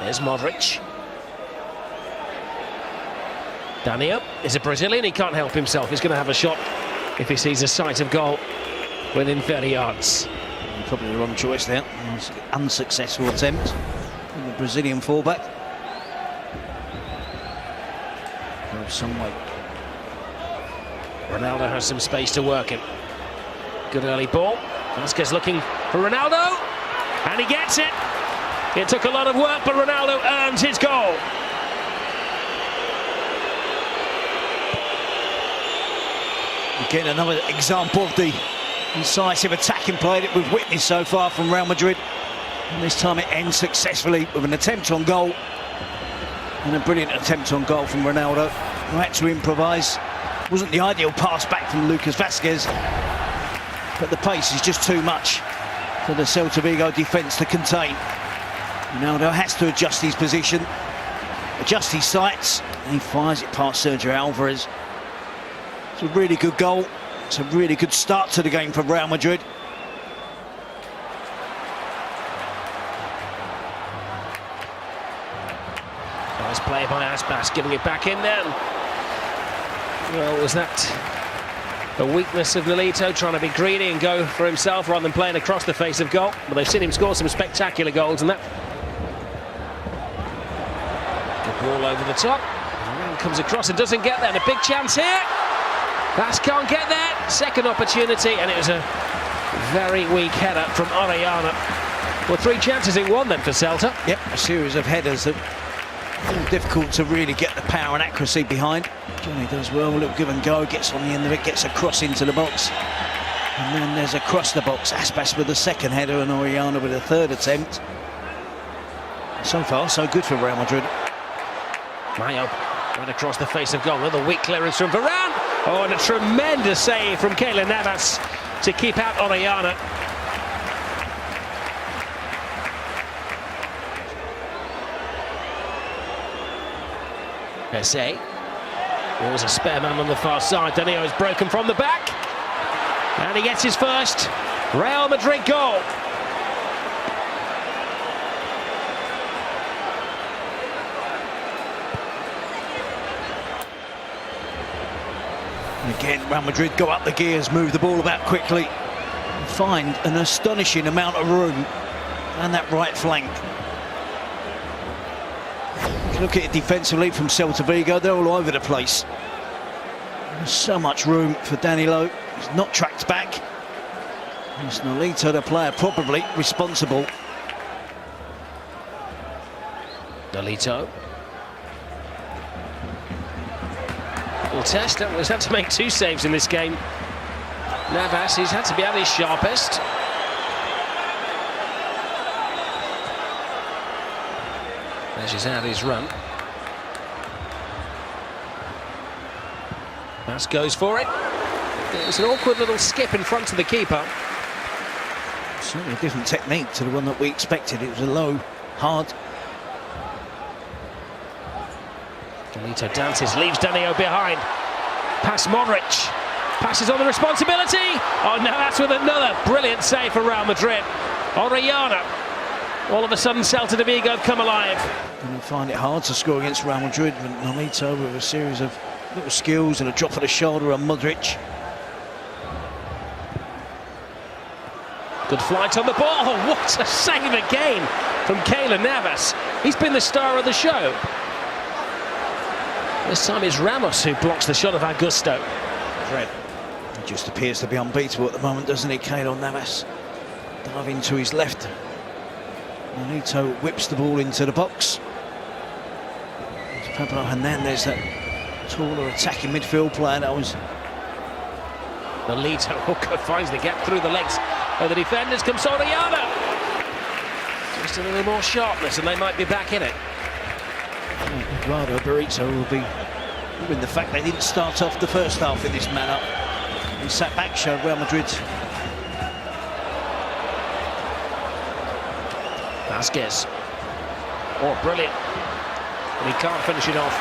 There's Modric. Daniel is a Brazilian, he can't help himself. He's going to have a shot if he sees a sight of goal within 30 yards. Probably the wrong choice there. Unsuccessful attempt from the Brazilian fullback. Goes some way. Ronaldo has some space to work in. Good early ball. Vasquez looking for Ronaldo, and he gets it. It took a lot of work, but Ronaldo earns his goal. Again, another example of the incisive attacking play that we've witnessed so far from Real Madrid. And this time it ends successfully with an attempt on goal. And a brilliant attempt on goal from Ronaldo, who had to improvise. Wasn't the ideal pass back from Lucas Vasquez, but the pace is just too much for the Celta Vigo defence to contain. Ronaldo has to adjust his position, adjust his sights, and he fires it past Sergio Alvarez. It's a really good goal. It's a really good start to the game for Real Madrid. Nice play by Aspas, giving it back in then. Well, was that the weakness of Nolito, trying to be greedy and go for himself rather than playing across the face of goal? Well, they've seen him score some spectacular goals, and that good ball over the top. And comes across and doesn't get there. And a big chance here. Bass can't get there. Second opportunity, and it was a very weak header from Orellana. Well, 3 chances in 1 then for Celta. Yep, a series of headers that are difficult to really get the power and accuracy behind. Johnny does well, a little give and go, gets on the end of it, gets a cross into the box. And then there's across the box, Aspas with the second header and Orellana with a third attempt. So far, so good for Real Madrid. Mayo right across the face of goal. Another weak clearance from Varane. Oh, and a tremendous save from Keylor Navas to keep out Orellana. Esse. Always a spare man on the far side. Danilo is broken from the back. And he gets his first Real Madrid goal. And again, Real Madrid go up the gears, move the ball about quickly, and find an astonishing amount of room and that right flank. Look at it defensively from Celta Vigo, they're all over the place. There's so much room for Danilo. He's not tracked back. It's Nolito, the player, probably responsible. Nolito. Well, Test has had to make 2 saves in this game. Navas, he's had to be at his sharpest. Measures out his run. Bass goes for it. It was an awkward little skip in front of the keeper. Certainly a different technique to the one that we expected. It was a low, hard. Nolito dances, leaves Danilo behind. Pass Modric. Passes on the responsibility. Oh, now that's with another brilliant save for Real Madrid. Orellana. All of a sudden, Celta de Vigo have come alive. And they find it hard to score against Real Madrid, but Nolito with a series of little skills and a drop of the shoulder on Modric. Good flight on the ball. Oh, what a save again from Keylor Navas. He's been the star of the show. This time it's Ramos who blocks the shot of Augusto. Fred. He just appears to be unbeatable at the moment, doesn't he, Keylor Navas? Diving to his left. Nolito whips the ball into the box. It's Pablo Hernandez that taller attacking midfield player. That was Nolito finds the gap through the legs of the defenders. Comes Orellana. Just a little more sharpness and they might be back in it. Eduardo Burrito will be with the fact they didn't start off the first half in this manner. And sat back showed Real Madrid. Vasquez. Oh, brilliant. And he can't finish it off.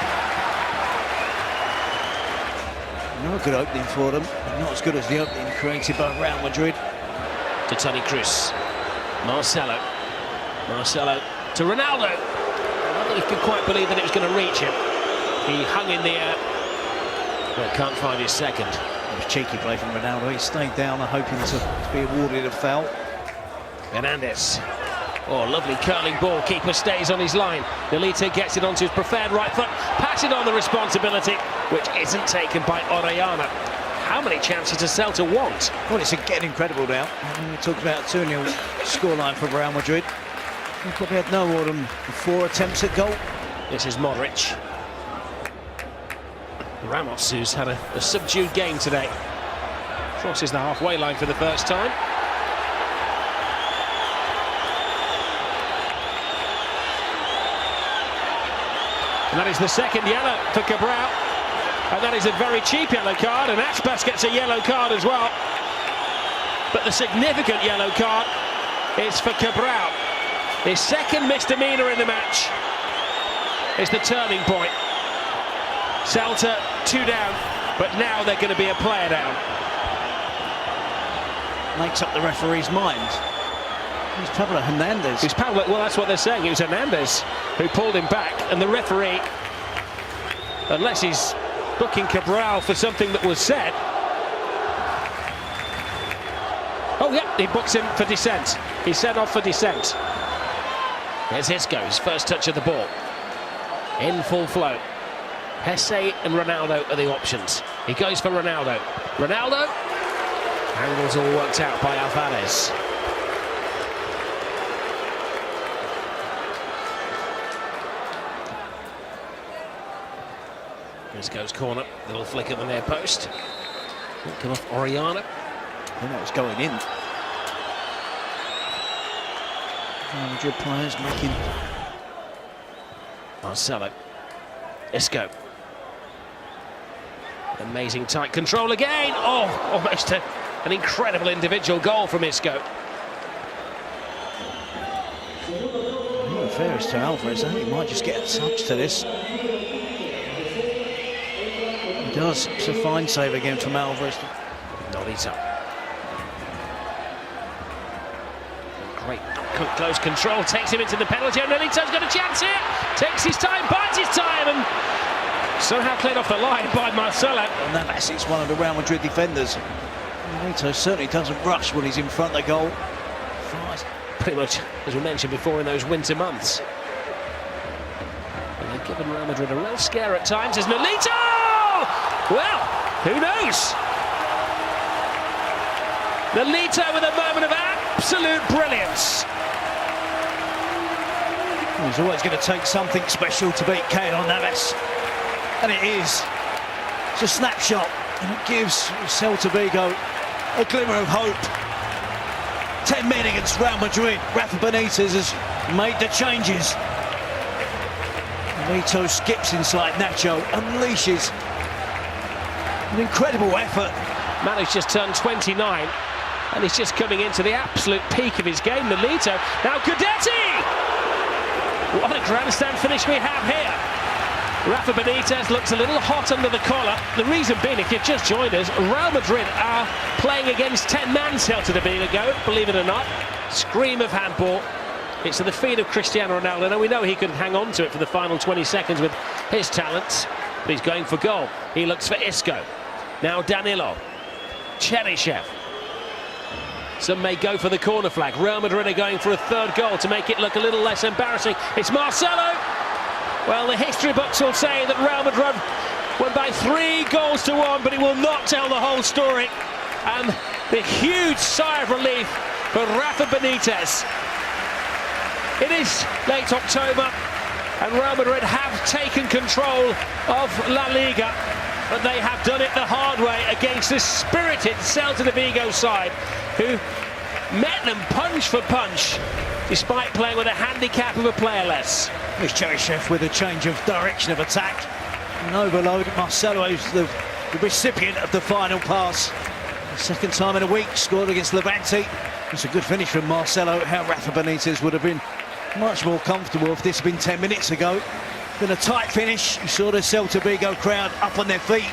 Not a good opening for them. Not as good as the opening created by Real Madrid. To Toni Kroos. Marcelo to Ronaldo. I don't think he could quite believe that it was going to reach him. He hung in the air, but can't find his second. It was cheeky play from Ronaldo. He stayed down, hoping to be awarded a foul. Hernandez. Oh, lovely curling ball. Keeper stays on his line. Nolito gets it onto his preferred right foot. Passing on the responsibility, which isn't taken by Orellana. How many chances does Celta want? Well, it's getting incredible now. We talked about 2-0 scoreline for Real Madrid. They probably had no more than 4 attempts at goal. This is Modric. Ramos, who's had a subdued game today, crosses the halfway line for the first time. And that is the second yellow for Cabral. And that is a very cheap yellow card, and Aspas gets a yellow card as well. But the significant yellow card is for Cabral. His second misdemeanor in the match is the turning point. Celta 2 down, but now they're going to be a player down. Makes up the referee's mind. It's Pablo Hernandez. Well, that's what they're saying. It was Hernandez who pulled him back, and the referee, unless he's booking Cabral for something that was said. Oh, yeah, he books him for dissent. He's sent off for dissent. There's Isco, his first touch of the ball. In full flow. Hesse and Ronaldo are the options. He goes for Ronaldo. Ronaldo. Angles all worked out by Alvarez. Isco's corner, little flick at the near post. Come off Orellana. And that was going in. Real Madrid players making. Marcelo. Isco. Amazing tight control again. Oh, almost an incredible individual goal from Isco. In fairness to Alvarez, I think he might just get a touch to this. He does. It's a fine save again from Alvarez. Nolito. Great close control, takes him into the penalty area. Nolito's got a chance here. Takes his time, bides his time, and somehow cleared off the line by Marcelo. And that's it's one of the Real Madrid defenders. Nolito certainly doesn't rush when he's in front of the goal. Pretty much, as we mentioned before, in those winter months. And they've given Real Madrid a real scare at times as Nolito! Well, who knows? Nolito with a moment of absolute brilliance. He's always going to take something special to beat Keylor Navas. And it is. It's a snapshot, and it gives Celta Vigo a glimmer of hope. 10 men against Real Madrid. Rafa Benitez has made the changes. Nolito skips inside Nacho, unleashes an incredible effort. Man who's just turned 29, and he's just coming into the absolute peak of his game. Nolito, now Guidetti! What a grandstand finish we have here. Rafa Benitez looks a little hot under the collar. The reason being, if you've just joined us, Real Madrid are playing against 10-man Celta de Vigo, believe it or not. Scream of handball. It's to the feet of Cristiano Ronaldo. Now we know he could hang on to it for the final 20 seconds with his talents, but he's going for goal. He looks for Isco. Now Danilo. Cheryshev. Some may go for the corner flag. Real Madrid are going for a third goal to make it look a little less embarrassing. It's Marcelo. Well, the history books will say that Real Madrid won by 3-1, but it will not tell the whole story. And the huge sigh of relief for Rafa Benitez. It is late October. and Real Madrid have taken control of La Liga, but they have done it the hard way against this spirited Celta de Vigo side, who met them punch for punch, despite playing with a handicap of a player less. Here's Cheryshev with a change of direction of attack. An overload. Marcelo is the recipient of the final pass. Second time in a week, scored against Levante. It's a good finish from Marcelo. How Rafa Benitez would have been much more comfortable if this had been 10 minutes ago. Been a tight finish. You saw the Celta Vigo crowd up on their feet.